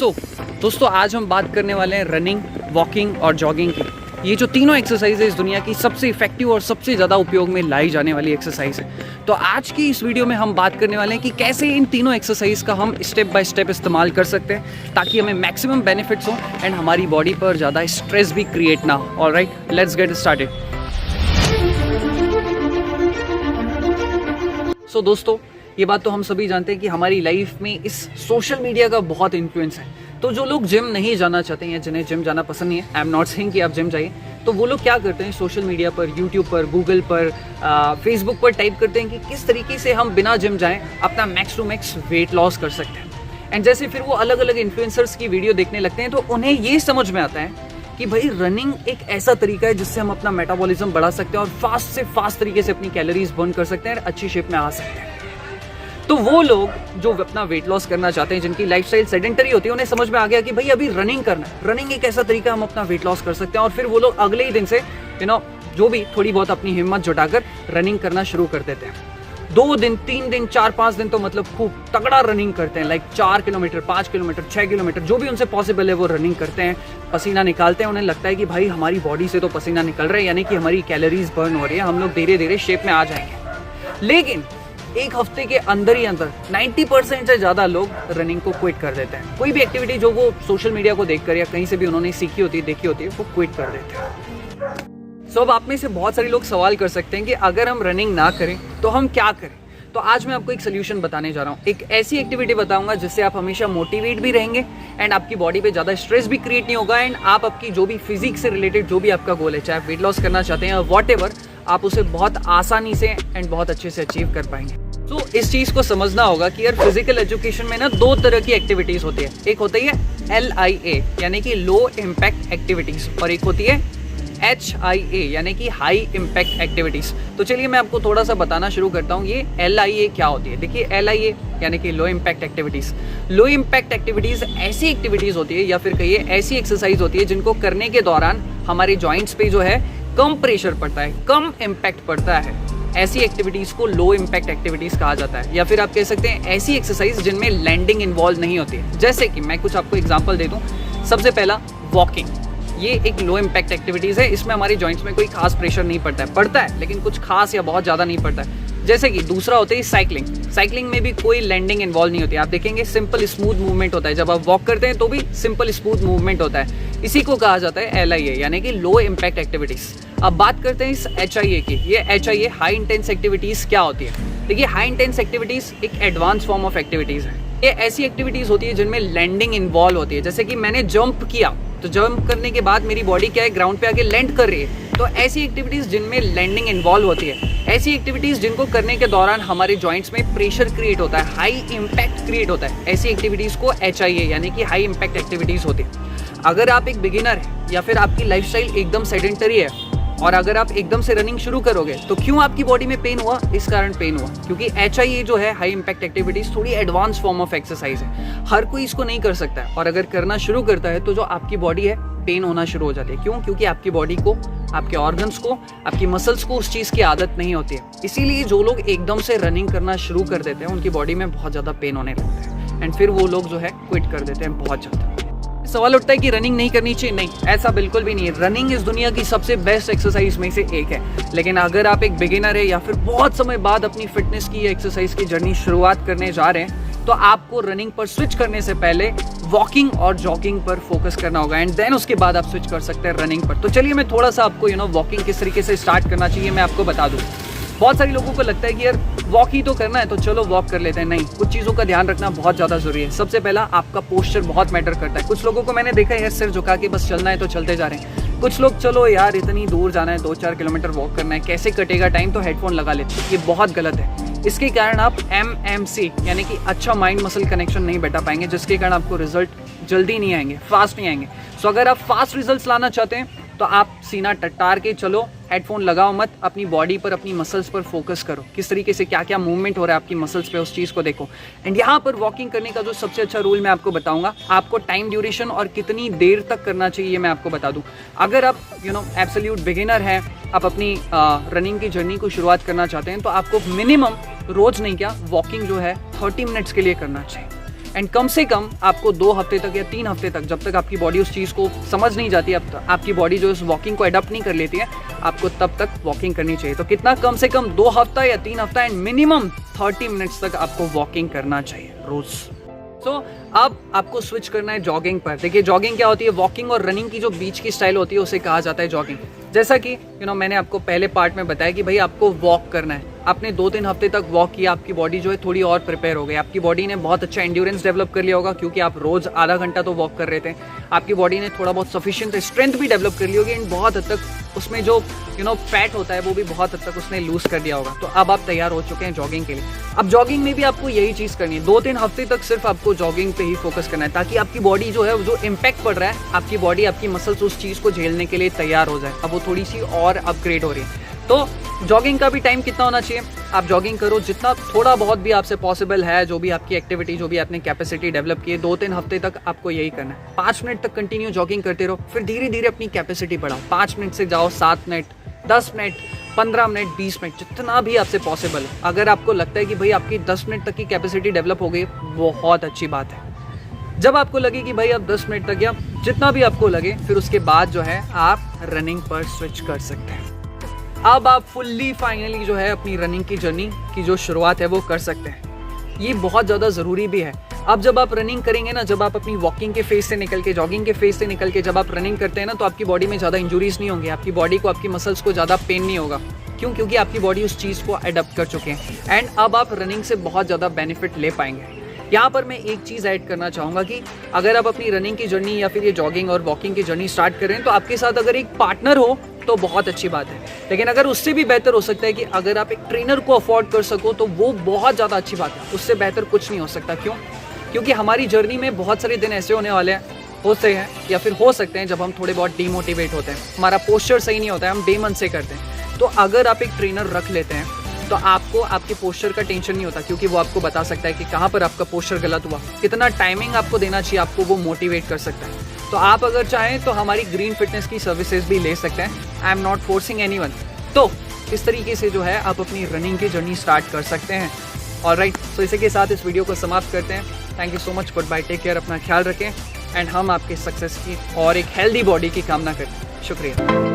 दोस्तों आज हम बात करने वाले हैं रनिंग, वॉकिंग और जॉगिंग की। ये जो तीनों एक्सरसाइज है इस दुनिया की सबसे इफेक्टिव और सबसे ज़्यादा उपयोग में लाई जाने वाली एक्सरसाइज है। तो आज की इस वीडियो में हम बात करने वाले हैं कि कैसे इन तीनों एक्सरसाइज का हम स्टेप बाय स्टेप इस्तेमाल कर सकते हैं ताकि हमें मैक्सिमम बेनिफिट्स हो एंड हमारी बॉडी पर ज़्यादा स्ट्रेस भी क्रिएट ना हो। Alright, let's get started. So दोस्तों, ये बात तो हम सभी जानते हैं कि हमारी लाइफ में इस सोशल मीडिया का बहुत इन्फ्लुएंस है। तो जो लोग जिम नहीं जाना चाहते हैं या जिन्हें जिम जाना पसंद नहीं है, आई एम नॉट सेइंग कि आप जिम जाइए, तो वो लोग क्या करते हैं, सोशल मीडिया पर, यूट्यूब पर, गूगल पर, फेसबुक पर टाइप करते हैं कि किस तरीके से हम बिना जिम जाएं अपना max to max weight loss कर सकते हैं। एंड जैसे फिर वो अलग अलग इन्फ्लुएंसर्स की वीडियो देखने लगते हैं तो उन्हें ये समझ में आता है कि भाई रनिंग एक ऐसा तरीका है जिससे हम अपना मेटाबॉलिज्म बढ़ा सकते हैं और फास्ट से फास्ट तरीके से अपनी कैलोरीज बर्न कर सकते हैं और अच्छी शेप में आ सकते हैं। तो वो लोग जो अपना वेट लॉस करना चाहते हैं, जिनकी लाइफस्टाइल सेडेंटरी होती है, उन्हें समझ में आ गया कि भाई अभी रनिंग करना है, रनिंग एक ऐसा तरीका हम अपना वेट लॉस कर सकते हैं। और फिर वो लोग अगले ही दिन से जो भी थोड़ी बहुत अपनी हिम्मत जुटाकर रनिंग करना शुरू कर देते हैं। 2 दिन, 3 दिन, 4-5 दिन तो मतलब खूब तगड़ा रनिंग करते हैं, लाइक 4 किलोमीटर, 5 किलोमीटर, 6 किलोमीटर, जो भी उनसे पॉसिबल है वो रनिंग करते हैं, पसीना निकालते हैं। उन्हें लगता है कि भाई हमारी बॉडी से तो पसीना निकल रहा है, यानी कि हमारी कैलोरीज बर्न हो रही है, हम लोग धीरे धीरे शेप में आ जाएंगे। लेकिन एक हफ्ते के अंदर ही अंदर 90% से ज़्यादा लोग रनिंग को क्विट कर देते हैं। कोई भी एक्टिविटी जो वो सोशल मीडिया को देखकर या कहीं से भी उन्होंने सीखी होती है, देखी होती है, वो क्विट कर देते हैं। सो अब आप में से बहुत सारे लोग सवाल कर सकते हैं कि अगर हम रनिंग ना करें तो हम क्या करें। तो आज मैं आपको एक सोल्यूशन बताने जा रहा हूँ। एक ऐसी एक्टिविटी बताऊंगा जिससे आप हमेशा मोटिवेट भी रहेंगे एंड आपकी बॉडी पे ज़्यादा स्ट्रेस भी क्रिएट नहीं होगा एंड आप आपकी जो भी फिजिक्स से रिलेटेड जो भी आपका गोल है, चाहे आप वेट लॉस करना चाहते हैं व्हाटएवर, आप उसे बहुत आसानी से एंड बहुत अच्छे से अचीव कर पाएंगे। तो इस चीज़ को समझना होगा कि यार फिजिकल एजुकेशन में ना 2 तरह की एक्टिविटीज़ होती है। एक होती है LIA यानी कि लो इम्पैक्ट एक्टिविटीज़ और एक होती है HIA यानी कि हाई इम्पैक्ट एक्टिविटीज़। तो चलिए मैं आपको थोड़ा सा बताना शुरू करता हूँ ये LIA क्या होती है। देखिए LIA यानी कि low impact activities. Low impact activities ऐसी एक्टिविटीज़ होती है या फिर कहिए ऐसी एक्सरसाइज होती है जिनको करने के दौरान हमारे जॉइंट्स पे जो है कम प्रेशर पड़ता है, कम इम्पैक्ट पड़ता है। ऐसी एक्टिविटीज़ को लो इम्पैक्ट एक्टिविटीज़ कहा जाता है। या फिर आप कह सकते हैं ऐसी एक्सरसाइज जिनमें लैंडिंग इन्वॉल्व नहीं होती है। जैसे कि मैं कुछ आपको एग्जांपल दे दूं। सबसे पहला वॉकिंग, ये एक लो इम्पैक्ट एक्टिविटीज़ है। इसमें हमारे जॉइंट्स में कोई खास प्रेशर नहीं पड़ता है लेकिन कुछ खास या बहुत ज़्यादा नहीं पड़ता है। जैसे कि दूसरा होता है साइकिलिंग। साइकिलिंग में भी कोई लैंडिंग इन्वॉल्व नहीं होती है। आप देखेंगे सिंपल स्मूथ मूवमेंट होता है। जब आप वॉक करते हैं तो भी सिंपल स्मूथ मूवमेंट होता है। इसी को कहा जाता है LIA यानी कि लो इम्पैक्ट एक्टिविटीज़। अब बात करते हैं इस HIA की। ये HIA हाई इंटेंस एक्टिविटीज़ क्या होती है। देखिए हाई इंटेंस एक्टिविटीज़ एक एडवांस फॉर्म ऑफ एक्टिविटीज़ है। ये ऐसी एक्टिविटीज़ होती है जिनमें लैंडिंग इन्वॉल्व होती है। जैसे कि मैंने जंप किया तो जंप करने के बाद मेरी बॉडी क्या है, ग्राउंड पे आके लैंड कर रही है। तो ऐसी एक्टिविटीज़ जिनमें लैंडिंग इन्वॉल्व होती है, ऐसी एक्टिविटीज़ जिनको करने के दौरान हमारे जॉइंट्स में प्रेशर क्रिएट होता है, हाई इम्पैक्ट क्रिएट होता है, ऐसी एक्टिविटीज़ को HIA यानी कि हाई इम्पैक्ट एक्टिविटीज़ होती है। अगर आप एक बिगिनर है या फिर आपकी लाइफस्टाइल एकदम सेडेंटरी है और अगर आप एकदम से रनिंग शुरू करोगे तो क्यों आपकी बॉडी में पेन हुआ, इस कारण पेन हुआ क्योंकि HIA जो है हाई इम्पैक्ट एक्टिविटीज थोड़ी एडवांस फॉर्म ऑफ एक्सरसाइज है। हर कोई इसको नहीं कर सकता है और अगर करना शुरू करता है तो जो आपकी बॉडी है पेन होना शुरू हो जाती है। क्यों? क्योंकि आपकी बॉडी को, आपके ऑर्गन्स को, आपकी मसल्स को उस चीज़ की आदत नहीं होती है। इसीलिए जो लोग एकदम से रनिंग करना शुरू कर देते हैं उनकी बॉडी में बहुत ज़्यादा पेन होने लगता है एंड फिर वो लोग जो है क्विट कर देते हैं बहुत ज़्यादा। सवाल उठता है कि रनिंग नहीं करनी चाहिए। नहीं, ऐसा बिल्कुल भी नहीं है। रनिंग इस दुनिया की सबसे बेस्ट एक्सरसाइज में से एक है। लेकिन अगर आप एक बिगिनर है या फिर बहुत समय बाद अपनी फिटनेस की एक्सरसाइज की जर्नी शुरुआत करने जा रहे हैं तो आपको रनिंग पर स्विच करने से पहले वॉकिंग और जॉगिंग पर फोकस करना होगा एंड देन उसके बाद आप स्विच कर सकते हैं रनिंग पर। तो चलिए मैं थोड़ा सा आपको वॉकिंग किस तरीके से स्टार्ट करना चाहिए मैं आपको बता दूँ। बहुत सारे लोगों को लगता है कि यार वॉक ही तो करना है तो चलो वॉक कर लेते हैं। नहीं, कुछ चीज़ों का ध्यान रखना बहुत ज़्यादा ज़रूरी है। सबसे पहला आपका पोस्चर बहुत मैटर करता है। कुछ लोगों को मैंने देखा है यार सिर झुका के बस चलना है तो चलते जा रहे हैं। कुछ लोग चलो यार इतनी दूर जाना है, 2-4 किलोमीटर वॉक करना है, कैसे कटेगा टाइम, तो हेडफोन लगा लेते हैं। ये बहुत गलत है। इसके कारण आप MMC यानी कि अच्छा माइंड मसल कनेक्शन नहीं बैठा पाएंगे, जिसके कारण आपको रिजल्ट जल्दी नहीं आएंगे, फास्ट नहीं आएंगे। सो अगर आप फास्ट रिजल्ट्स लाना चाहते हैं तो आप सीना टट्टार के चलो, हेडफोन लगाओ मत, अपनी बॉडी पर, अपनी मसल्स पर फोकस करो। किस तरीके से क्या क्या मूवमेंट हो रहा है आपकी मसल्स पे, उस चीज़ को देखो। एंड यहाँ पर वॉकिंग करने का जो सबसे अच्छा रूल मैं आपको बताऊंगा, आपको टाइम ड्यूरेशन और कितनी देर तक करना चाहिए मैं आपको बता दूं। अगर आप एब्सोल्यूट बिगिनर हैं, आप अपनी रनिंग की जर्नी को शुरुआत करना चाहते हैं तो आपको मिनिमम रोज नहीं क्या वॉकिंग जो है 30 मिनट्स के लिए करना चाहिए। एंड कम से कम आपको 2 हफ्ते तक या 3 हफ्ते तक, जब तक आपकी बॉडी उस चीज़ को समझ नहीं जाती, आपकी बॉडी जो इस वॉकिंग को अडॉप्ट नहीं कर लेती है, आपको तब तक वॉकिंग करनी चाहिए। तो कितना, कम से कम 2 हफ्ता या 3 हफ्ता एंड मिनिमम 30 मिनट्स तक आपको वॉकिंग करना चाहिए रोज़। तो अब आपको स्विच करना है जॉगिंग पर। देखिए जॉगिंग क्या होती है, वॉकिंग और रनिंग की जो बीच की स्टाइल होती है उसे कहा जाता है जॉगिंग। जैसा कि मैंने आपको पहले पार्ट में बताया कि भाई आपको वॉक करना है, आपने 2-3 हफ्ते तक वॉक किया, आपकी बॉडी जो है थोड़ी और प्रिपेयर हो गई, आपकी बॉडी ने बहुत अच्छा एंड्योरेंस डेवलप कर लिया होगा क्योंकि आप रोज आधा घंटा तो वॉक कर रहे थे, आपकी बॉडी ने थोड़ा बहुत सफिशिएंट स्ट्रेंथ भी डेवलप कर ली होगी एंड बहुत हद तक उसमें जो फैट होता है वो भी बहुत हद तक उसने लूज कर दिया होगा। तो अब आप तैयार हो चुके हैं जॉगिंग के लिए। अब जॉगिंग में भी आपको यही चीज़ करनी है, 2-3 हफ्ते तक सिर्फ आपको जॉगिंग पे ही फोकस करना है ताकि आपकी बॉडी जो है, जो इम्पैक्ट पड़ रहा है, आपकी बॉडी, आपकी मसल्स उस चीज़ को झेलने के लिए तैयार हो जाए। अब वो थोड़ी सी और अपग्रेड हो रही है। तो जॉगिंग का भी टाइम कितना होना चाहिए, आप जॉगिंग करो जितना थोड़ा बहुत भी आपसे पॉसिबल है, जो भी आपकी एक्टिविटी, जो भी आपने कैपेसिटी डेवलप की है, 2-3 हफ्ते तक आपको यही करना है। 5 मिनट तक कंटिन्यू जॉगिंग करते रहो, फिर धीरे धीरे अपनी कैपेसिटी बढ़ाओ। 5 मिनट से जाओ 7 मिनट, 10 मिनट, 15 मिनट, 20 मिनट, जितना भी आपसे पॉसिबल है। अगर आपको लगता है कि भाई आपकी 10 मिनट तक की कैपेसिटी डेवलप हो गई, बहुत अच्छी बात है। जब आपको लगे कि भाई आप 10 मिनट तक या जितना भी आपको लगे, फिर उसके बाद जो है आप रनिंग पर स्विच कर सकते हैं। अब आप फुल्ली फाइनली जो है अपनी रनिंग की जर्नी की जो शुरुआत है वो कर सकते हैं। ये बहुत ज़्यादा ज़रूरी भी है। अब जब आप रनिंग करेंगे ना, जब आप अपनी वॉकिंग के फेज से निकल के, जॉगिंग के फेज से निकल के जब आप रनिंग करते हैं ना, तो आपकी बॉडी में ज़्यादा इंजुरीज नहीं होंगी, आपकी बॉडी को, आपकी मसल्स को ज़्यादा पेन नहीं होगा। क्यों? क्योंकि आपकी बॉडी उस चीज़ को अडॉप्ट कर चुके हैं एंड अब आप रनिंग से बहुत ज़्यादा बेनिफिट ले पाएंगे। यहाँ पर मैं एक चीज़ ऐड करना चाहूँगा कि अगर आप अपनी रनिंग की जर्नी या फिर ये जॉगिंग और वॉकिंग की जर्नी स्टार्ट कर रहे हैं, तो आपके साथ अगर एक पार्टनर हो तो बहुत अच्छी बात है। लेकिन अगर उससे भी बेहतर हो सकता है कि अगर आप एक ट्रेनर को अफोर्ड कर सको तो वो बहुत ज़्यादा अच्छी बात है। उससे बेहतर कुछ नहीं हो सकता। क्यों? क्योंकि हमारी जर्नी में बहुत सारे दिन ऐसे होने वाले हैं, होते हैं या फिर हो सकते हैं, जब हम थोड़े बहुत डीमोटिवेट होते हैं, हमारा पोस्चर सही नहीं होता है, हम बेमन से करते हैं। तो अगर आप एक ट्रेनर रख लेते हैं तो आपको आपके पोस्चर का टेंशन नहीं होता, क्योंकि वो आपको बता सकता है कि कहाँ पर आपका पोस्चर गलत हुआ, कितना टाइमिंग आपको देना चाहिए, आपको वो मोटिवेट कर सकता है। तो आप अगर चाहें तो हमारी ग्रीन फिटनेस की सर्विसेज भी ले सकते हैं। I am not forcing anyone. तो इस तरीके से जो है आप अपनी रनिंग की जर्नी स्टार्ट कर सकते हैं। ऑलराइट, तो इसी के साथ इस वीडियो को समाप्त करते हैं। Thank you so much, good bye, take care, अपना ख्याल रखें एंड हम आपके सक्सेस की और एक हेल्दी बॉडी की कामना करते हैं। शुक्रिया।